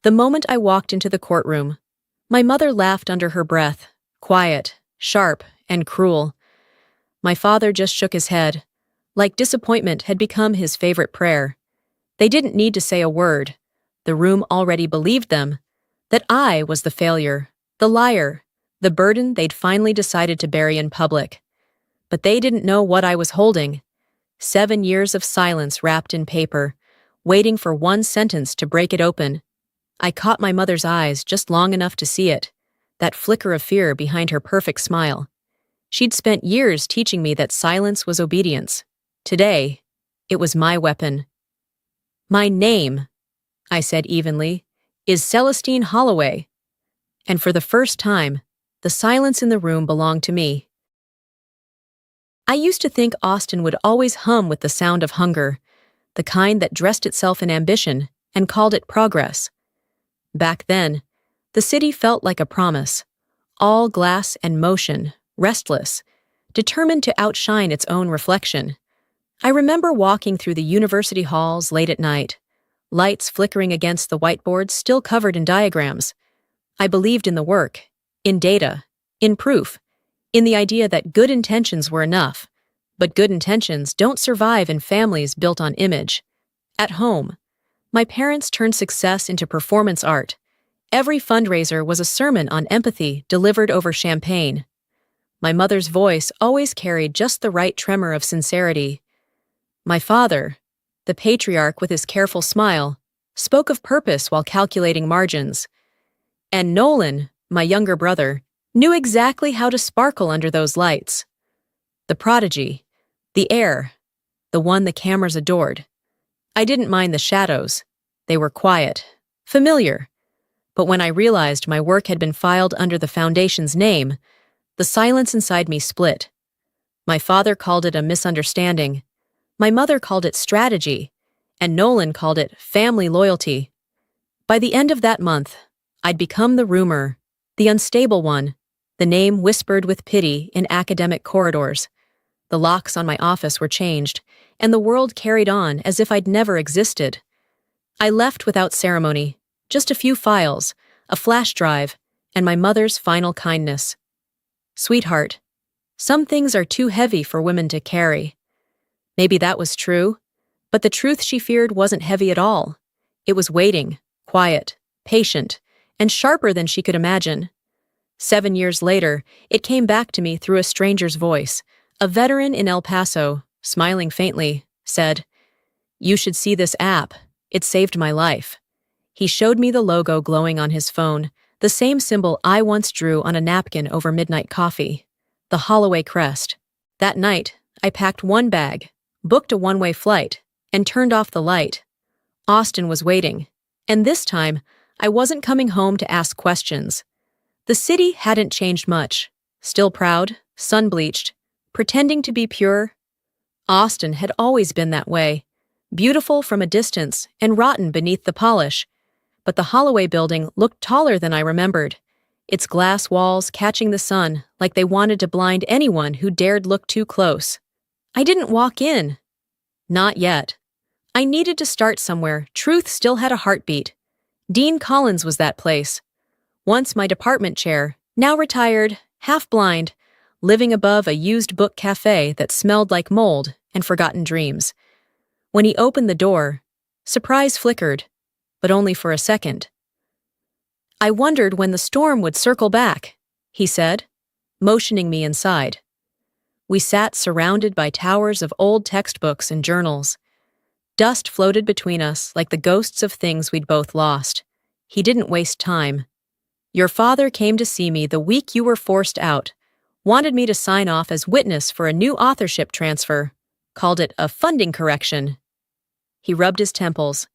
The moment I walked into the courtroom, my mother laughed under her breath, quiet, sharp, and cruel. My father just shook his head, like disappointment had become his favorite prayer. They didn't need to say a word. The room already believed them, that I was the failure, the liar, the burden they'd finally decided to bury in public. But they didn't know what I was holding. 7 years of silence wrapped in paper, waiting for one sentence to break it open. I caught my mother's eyes just long enough to see it, that flicker of fear behind her perfect smile. She'd spent years teaching me that silence was obedience. Today, it was my weapon. "My name," I said evenly, "is Celestine Holloway." And for the first time, the silence in the room belonged to me. I used to think Austin would always hum with the sound of hunger, the kind that dressed itself in ambition and called it progress. Back then, the city felt like a promise, all glass and motion, restless, determined to outshine its own reflection. I remember walking through the university halls late at night, lights flickering against the whiteboards still covered in diagrams. I believed in the work, in data, in proof, in the idea that good intentions were enough, but good intentions don't survive in families built on image. At home, my parents turned success into performance art. Every fundraiser was a sermon on empathy delivered over champagne. My mother's voice always carried just the right tremor of sincerity. My father, the patriarch with his careful smile, spoke of purpose while calculating margins. And Nolan, my younger brother, knew exactly how to sparkle under those lights. The prodigy, the heir, the one the cameras adored. I didn't mind the shadows. They were quiet, familiar. But when I realized my work had been filed under the foundation's name, the silence inside me split. My father called it a misunderstanding. My mother called it strategy, and Nolan called it family loyalty. By the end of that month, I'd become the rumor, the unstable one, the name whispered with pity in academic corridors. The locks on my office were changed, and the world carried on as if I'd never existed. I left without ceremony, just a few files, a flash drive, and my mother's final kindness. "Sweetheart, some things are too heavy for women to carry." Maybe that was true, but the truth she feared wasn't heavy at all. It was waiting, quiet, patient, and sharper than she could imagine. 7 years later, it came back to me through a stranger's voice. A veteran in El Paso, smiling faintly, said, "You should see this app. It saved my life." He showed me the logo glowing on his phone, the same symbol I once drew on a napkin over midnight coffee, the Holloway crest. That night, I packed one bag, booked a one-way flight, and turned off the light. Austin was waiting, and this time, I wasn't coming home to ask questions. The city hadn't changed much, still proud, sun-bleached, pretending to be pure. Austin had always been that way, beautiful from a distance and rotten beneath the polish. But the Holloway building looked taller than I remembered, its glass walls catching the sun like they wanted to blind anyone who dared look too close. I didn't walk in. Not yet. I needed to start somewhere. Truth still had a heartbeat. Dean Collins was that place. Once my department chair, now retired, half-blind, living above a used book cafe that smelled like mold and forgotten dreams. When he opened the door, surprise flickered, but only for a second. "I wondered when the storm would circle back," he said, motioning me inside. We sat surrounded by towers of old textbooks and journals. Dust floated between us like the ghosts of things we'd both lost. He didn't waste time. "Your father came to see me the week you were forced out, wanted me to sign off as witness for a new authorship transfer, called it a funding correction." He rubbed his temples,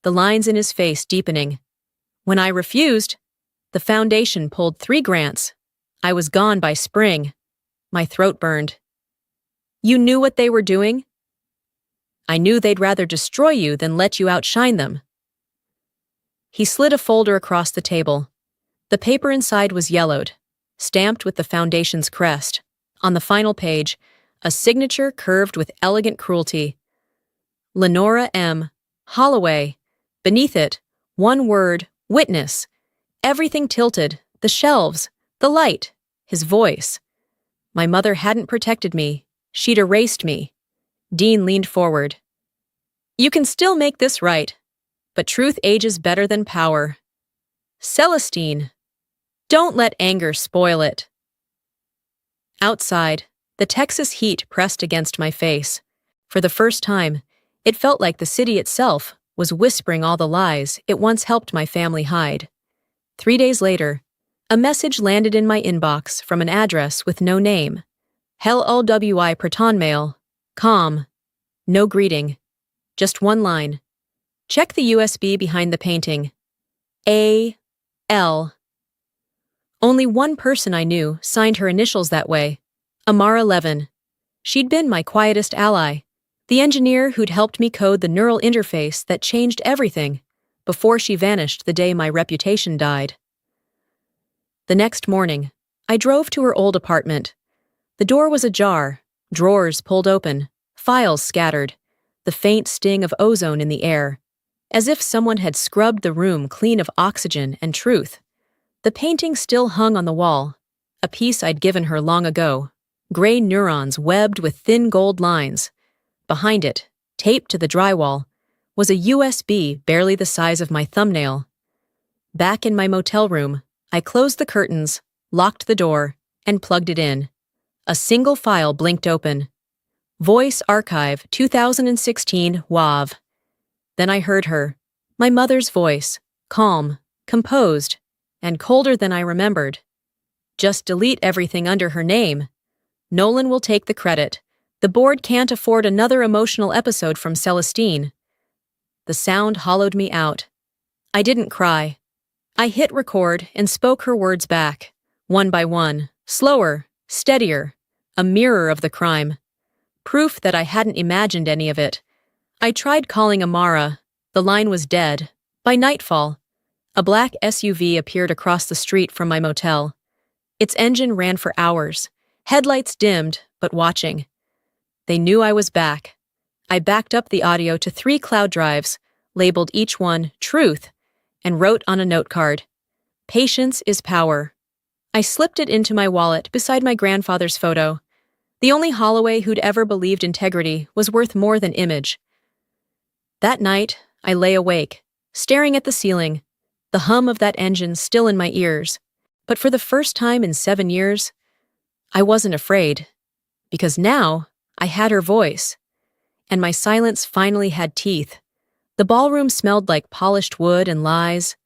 the lines in his face deepening. "When I refused, the foundation pulled 3 grants. I was gone by spring." My throat burned. "You knew what they were doing?" "I knew they'd rather destroy you than let you outshine them." He slid a folder across the table. The paper inside was yellowed, stamped with the foundation's crest. On the final page, a signature curved with elegant cruelty. "Lenora M. Holloway." Beneath it, one word, Witness. Everything tilted, the shelves, the light, his voice. My mother hadn't protected me. She'd erased me. Dean leaned forward. You can still make this right, but truth ages better than power. Celestine, don't let anger spoil it. Outside, the Texas heat pressed against my face. For the first time, it felt like the city itself was whispering all the lies it once helped my family hide. 3 days later, a message landed in my inbox from an address with no name. Hell LWI Proton Mail. Calm. No greeting. Just one line. Check the USB behind the painting. A.L. Only one person I knew signed her initials that way. Amara Levin. She'd been my quietest ally, the engineer who'd helped me code the neural interface that changed everything, before she vanished the day my reputation died. The next morning, I drove to her old apartment. The door was ajar, drawers pulled open, files scattered, the faint sting of ozone in the air, as if someone had scrubbed the room clean of oxygen and truth. The painting still hung on the wall, a piece I'd given her long ago, gray neurons webbed with thin gold lines. Behind it, taped to the drywall, was a USB barely the size of my thumbnail. Back in my motel room, I closed the curtains, locked the door, and plugged it in. A single file blinked open. Voice Archive 2016 WAV. Then I heard her, my mother's voice, calm, composed, and colder than I remembered. Just delete everything under her name. Nolan will take the credit. The board can't afford another emotional episode from Celestine. The sound hollowed me out. I didn't cry. I hit record and spoke her words back, one by one, slower, steadier, a mirror of the crime. Proof that I hadn't imagined any of it. I tried calling Amara. The line was dead. By nightfall, a black SUV appeared across the street from my motel. Its engine ran for hours, headlights dimmed, but watching. They knew I was back. I backed up the audio to 3 cloud drives, labeled each one Truth, and wrote on a note card, Patience is power. I slipped it into my wallet beside my grandfather's photo. The only Holloway who'd ever believed integrity was worth more than image. That night, I lay awake, staring at the ceiling, the hum of that engine still in my ears. But for the first time in 7 years, I wasn't afraid, because now I had her voice, and my silence finally had teeth. The ballroom smelled like polished wood and lies.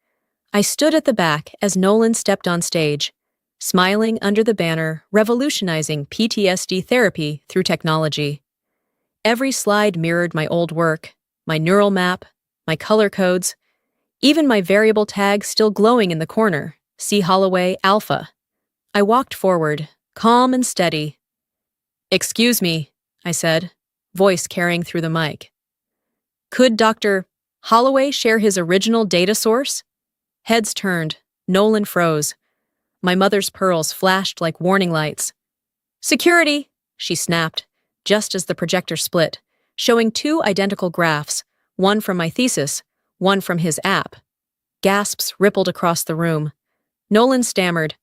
I stood at the back as Nolan stepped on stage, smiling under the banner revolutionizing PTSD therapy through technology. Every slide mirrored my old work, my neural map, my color codes, even my variable tag still glowing in the corner, C. Holloway Alpha. I walked forward, calm and steady. Excuse me, I said, voice carrying through the mic. Could Dr. Holloway share his original data source? Heads turned, Nolan froze. My mother's pearls flashed like warning lights. Security, she snapped, just as the projector split, showing 2 identical graphs, one from my thesis, one from his app. Gasps rippled across the room. Nolan stammered,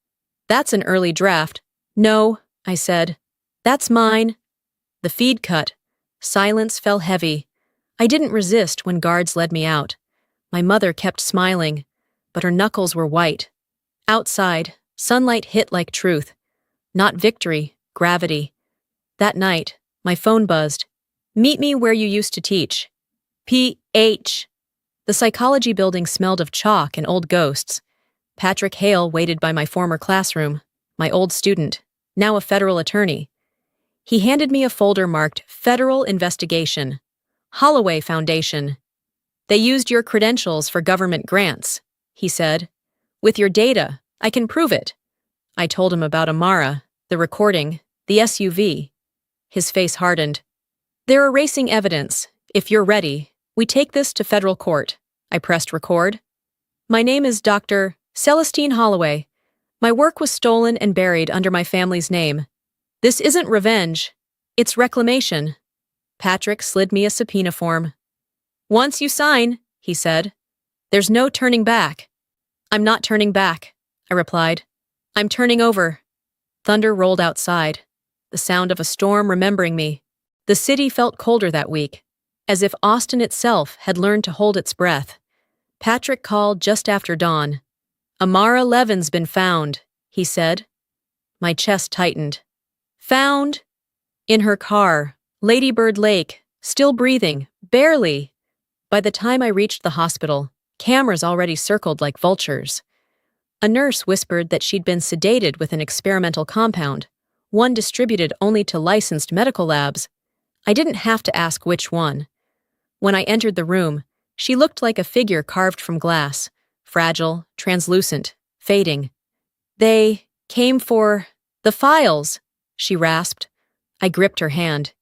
That's an early draft. No, I said. That's mine. The feed cut. Silence fell heavy. I didn't resist when guards led me out. My mother kept smiling, but her knuckles were white. Outside, sunlight hit like truth. Not victory, gravity. That night, my phone buzzed. Meet me where you used to teach. P.H. The psychology building smelled of chalk and old ghosts. Patrick Hale waited by my former classroom, my old student, now a federal attorney. He handed me a folder marked Federal Investigation, Holloway Foundation. They used your credentials for government grants, he said. With your data, I can prove it. I told him about Amara, the recording, the SUV. His face hardened. They're erasing evidence. If you're ready, we take this to federal court. I pressed record. My name is Dr. Celestine Holloway. My work was stolen and buried under my family's name. This isn't revenge. It's reclamation. Patrick slid me a subpoena form. Once you sign, he said, there's no turning back. I'm not turning back, I replied. I'm turning over. Thunder rolled outside, the sound of a storm remembering me. The city felt colder that week, as if Austin itself had learned to hold its breath. Patrick called just after dawn. Amara Levin's been found, he said. My chest tightened. Found? In her car, Lady Bird Lake, still breathing, barely. By the time I reached the hospital, cameras already circled like vultures. A nurse whispered that she'd been sedated with an experimental compound, one distributed only to licensed medical labs. I didn't have to ask which one. When I entered the room, she looked like a figure carved from glass, fragile, translucent, fading. They came for the files, she rasped. I gripped her hand.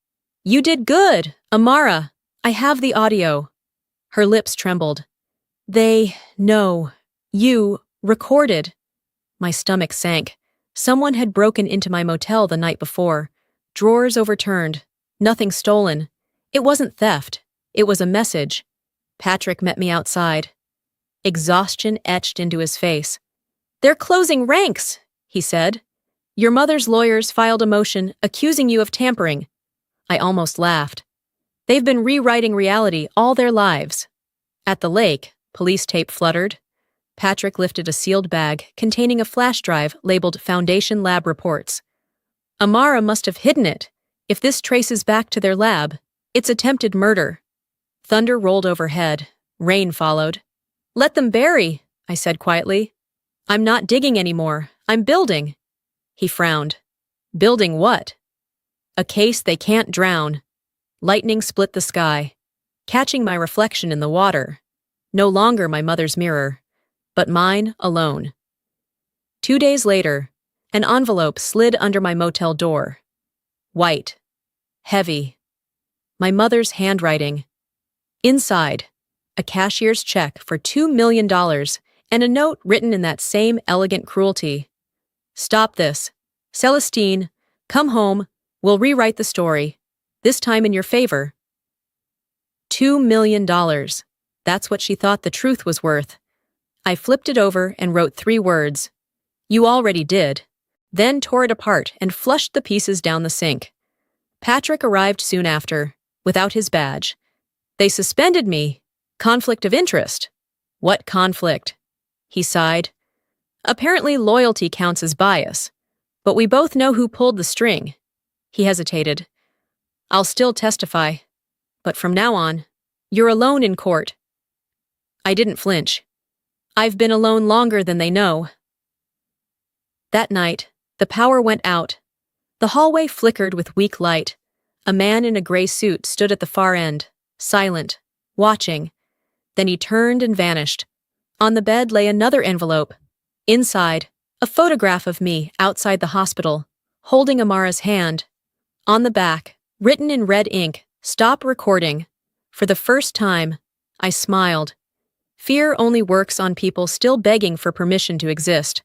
You did good, Amara. I have the audio. Her lips trembled. They know. You recorded. My stomach sank. Someone had broken into my motel the night before. Drawers overturned. Nothing stolen. It wasn't theft. It was a message. Patrick met me outside. Exhaustion etched into his face. They're closing ranks, he said. Your mother's lawyers filed a motion accusing you of tampering. I almost laughed. They've been rewriting reality all their lives. At the lake, police tape fluttered. Patrick lifted a sealed bag containing a flash drive labeled Foundation Lab Reports. Amara must have hidden it. If this traces back to their lab, it's attempted murder. Thunder rolled overhead. Rain followed. Let them bury, I said quietly. I'm not digging anymore. I'm building. He frowned. Building what? A case they can't drown. Lightning split the sky, catching my reflection in the water. No longer my mother's mirror, but mine alone. 2 days later, an envelope slid under my motel door. White. Heavy. My mother's handwriting. Inside, a cashier's check for $2 million and a note written in that same elegant cruelty. Stop this. Celestine, come home. We'll rewrite the story. This time in your favor. $2 million. That's what she thought the truth was worth. I flipped it over and wrote 3 words. You already did. Then tore it apart and flushed the pieces down the sink. Patrick arrived soon after, without his badge. They suspended me. Conflict of interest. What conflict? He sighed. Apparently loyalty counts as bias, but we both know who pulled the string. He hesitated. I'll still testify, but from now on, you're alone in court. I didn't flinch. I've been alone longer than they know. That night, the power went out. The hallway flickered with weak light. A man in a gray suit stood at the far end, silent, watching. Then he turned and vanished. On the bed lay another envelope. Inside, a photograph of me outside the hospital, holding Amara's hand. On the back, written in red ink, stop recording. For the first time, I smiled. Fear only works on people still begging for permission to exist.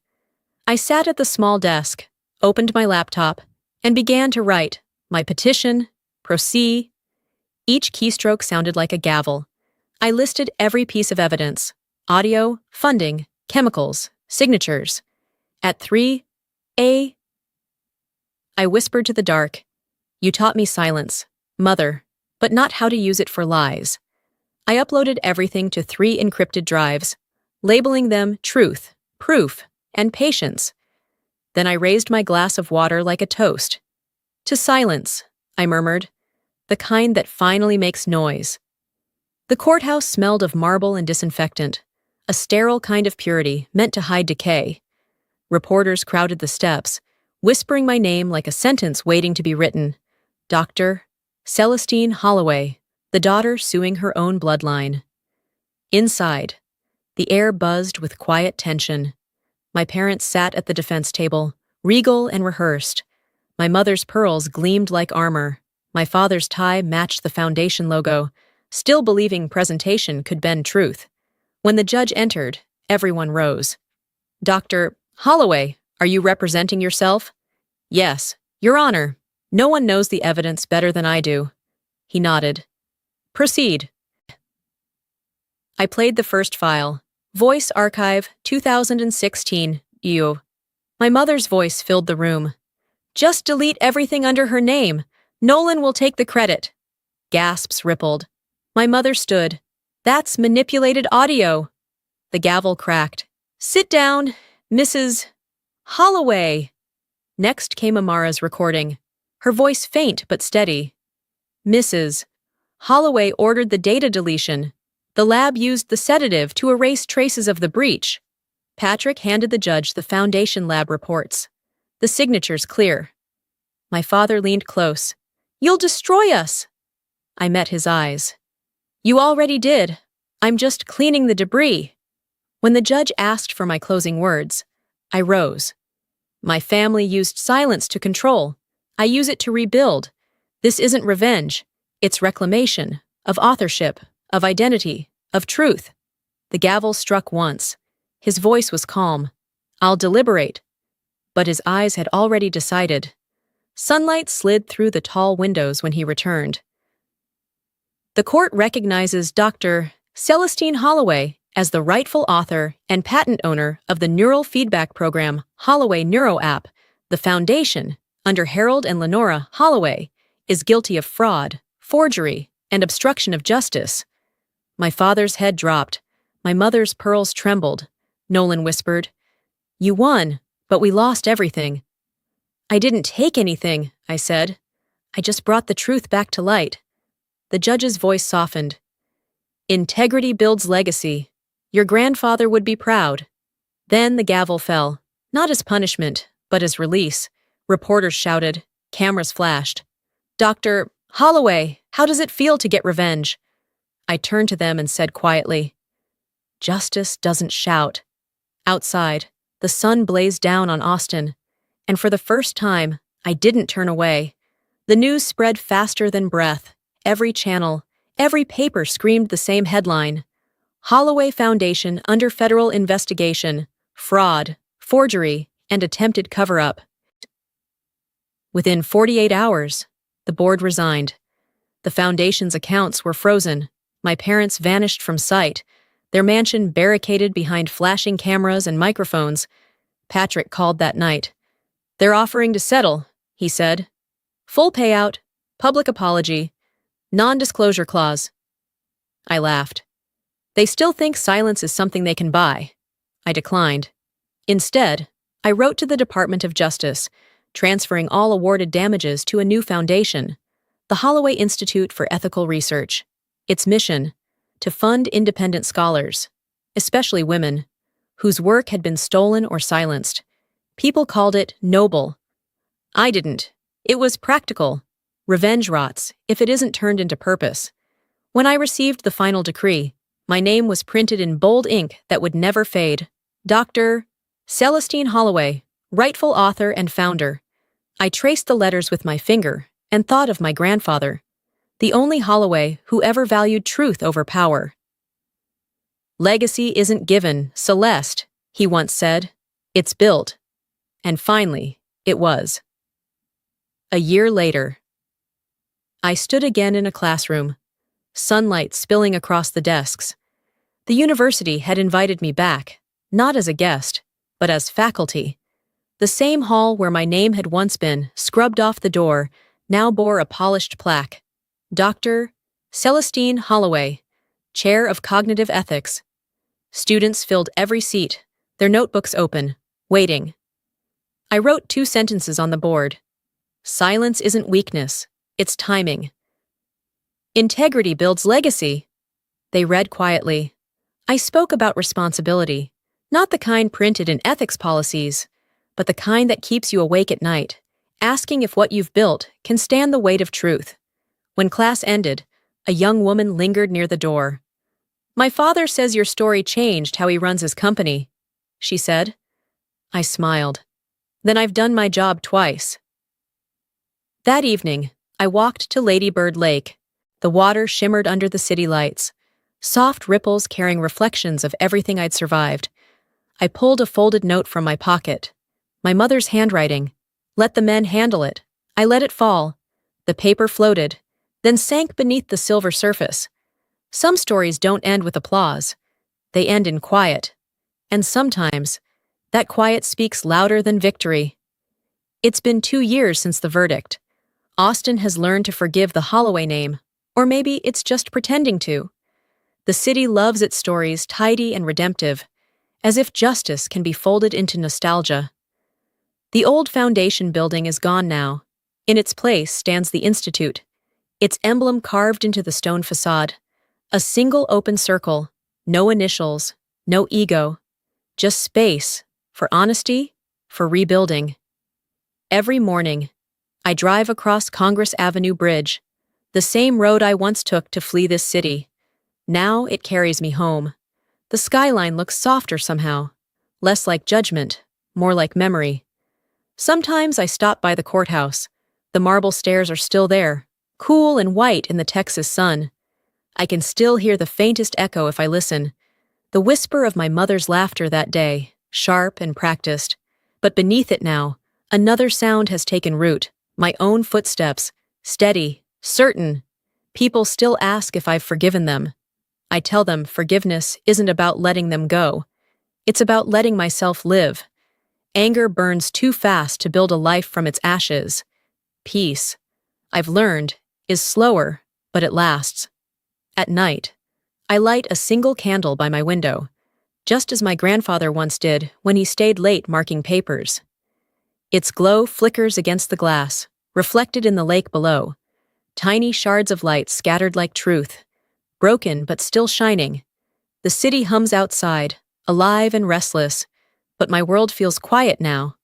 I sat at the small desk, opened my laptop, and began to write my petition, proceed. Each keystroke sounded like a gavel. I listed every piece of evidence: audio, funding, chemicals, signatures. At 3 I whispered to the dark, you taught me silence, mother, but not how to use it for lies. I uploaded everything to 3 encrypted drives, labeling them truth, proof, and patience. Then I raised my glass of water like a toast. To silence, I murmured, the kind that finally makes noise. The courthouse smelled of marble and disinfectant, a sterile kind of purity meant to hide decay. Reporters crowded the steps, whispering my name like a sentence waiting to be written. Dr. Celestine Holloway, the daughter suing her own bloodline. Inside, the air buzzed with quiet tension. My parents sat at the defense table, regal and rehearsed. My mother's pearls gleamed like armor. My father's tie matched the foundation logo, still believing presentation could bend truth. When the judge entered, everyone rose. Dr. Holloway, are you representing yourself? Yes, Your Honor. No one knows the evidence better than I do. He nodded. Proceed. I played the first file, Voice Archive, 2016, EU. My mother's voice filled the room. Just delete everything under her name. Nolan will take the credit. Gasps rippled. My mother stood. That's manipulated audio. The gavel cracked. Sit down, Mrs. Holloway. Next came Amara's recording, her voice faint but steady. Mrs. Holloway ordered the data deletion. The lab used the sedative to erase traces of the breach. Patrick handed the judge the Foundation lab reports. The signatures clear. My father leaned close. You'll destroy us. I met his eyes. You already did. I'm just cleaning the debris. When the judge asked for my closing words, I rose. My family used silence to control. I use it to rebuild. This isn't revenge. It's reclamation of authorship, of identity, of truth. The gavel struck once. His voice was calm. I'll deliberate. But his eyes had already decided. Sunlight slid through the tall windows when he returned. The court recognizes Dr. Celestine Holloway as the rightful author and patent owner of the neural feedback program Holloway Neuro App. The Foundation, under Harold and Lenora Holloway, is guilty of fraud, forgery, and obstruction of justice. My father's head dropped. My mother's pearls trembled. Nolan whispered, You won, but we lost everything. I didn't take anything, I said. I just brought the truth back to light. The judge's voice softened. Integrity builds legacy. Your grandfather would be proud. Then the gavel fell, not as punishment, but as release. Reporters shouted. Cameras flashed. Dr. Holloway, how does it feel to get revenge? I turned to them and said quietly, Justice doesn't shout. Outside, the sun blazed down on Austin, and for the first time, I didn't turn away. The news spread faster than breath. Every channel, every paper screamed the same headline. Holloway Foundation under federal investigation, fraud, forgery, and attempted cover-up. Within 48 hours, the board resigned. The foundation's accounts were frozen. My parents vanished from sight, their mansion barricaded behind flashing cameras and microphones. Patrick called that night. They're offering to settle, he said. Full payout, public apology, non-disclosure clause. I laughed. They still think silence is something they can buy. I declined. Instead, I wrote to the Department of Justice, transferring all awarded damages to a new foundation, the Holloway Institute for Ethical Research. Its mission, to fund independent scholars, especially women, whose work had been stolen or silenced. People called it noble. I didn't. It was practical. Revenge rots if it isn't turned into purpose. When I received the final decree, my name was printed in bold ink that would never fade. Dr. Celestine Holloway, rightful author and founder. I traced the letters with my finger and thought of my grandfather, the only Holloway who ever valued truth over power. Legacy isn't given, Celeste, he once said. It's built. And finally, it was. A year later, I stood again in a classroom, sunlight spilling across the desks. The university had invited me back, not as a guest, but as faculty. The same hall where my name had once been scrubbed off the door now bore a polished plaque. Dr. Celestine Holloway, Chair of Cognitive Ethics. Students filled every seat, their notebooks open, waiting. I wrote 2 sentences on the board. Silence isn't weakness, it's timing. Integrity builds legacy. They read quietly. I spoke about responsibility, not the kind printed in ethics policies, but the kind that keeps you awake at night, asking if what you've built can stand the weight of truth. When class ended, a young woman lingered near the door. My father says your story changed how he runs his company, she said. I smiled. Then I've done my job twice. That evening, I walked to Lady Bird Lake. The water shimmered under the city lights, soft ripples carrying reflections of everything I'd survived. I pulled a folded note from my pocket. My mother's handwriting. Let the men handle it. I let it fall. The paper floated, then sank beneath the silver surface. Some stories don't end with applause. they end in quiet. And sometimes, that quiet speaks louder than victory. It's been 2 years since the verdict. Austin has learned to forgive the Holloway name, or maybe it's just pretending to. The city loves its stories tidy and redemptive, as if justice can be folded into nostalgia. The old foundation building is gone now. In its place stands the Institute, its emblem carved into the stone facade. A single open circle, no initials, no ego, just space for honesty, for rebuilding. Every morning, I drive across Congress Avenue Bridge, the same road I once took to flee this city. Now it carries me home. The skyline looks softer somehow, less like judgment, more like memory. Sometimes I stop by the courthouse. The marble stairs are still there, cool and white in the Texas sun. I can still hear the faintest echo if I listen, the whisper of my mother's laughter that day, sharp and practiced. But beneath it now, another sound has taken root, my own footsteps, steady, certain. People still ask if I've forgiven them. I tell them forgiveness isn't about letting them go. It's about letting myself live. Anger burns too fast to build a life from its ashes. Peace, I've learned, is slower, but it lasts. At night, I light a single candle by my window, just as my grandfather once did when he stayed late marking papers. Its glow flickers against the glass, reflected in the lake below. Tiny shards of light scattered like truth, broken but still shining. The city hums outside, alive and restless, but my world feels quiet now.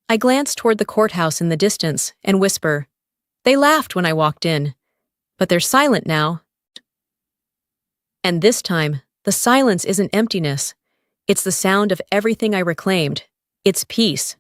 I glance toward the courthouse in the distance and whisper, "They laughed when I walked in, but they're silent now." And this time, the silence isn't emptiness. It's the sound of everything I reclaimed. It's peace.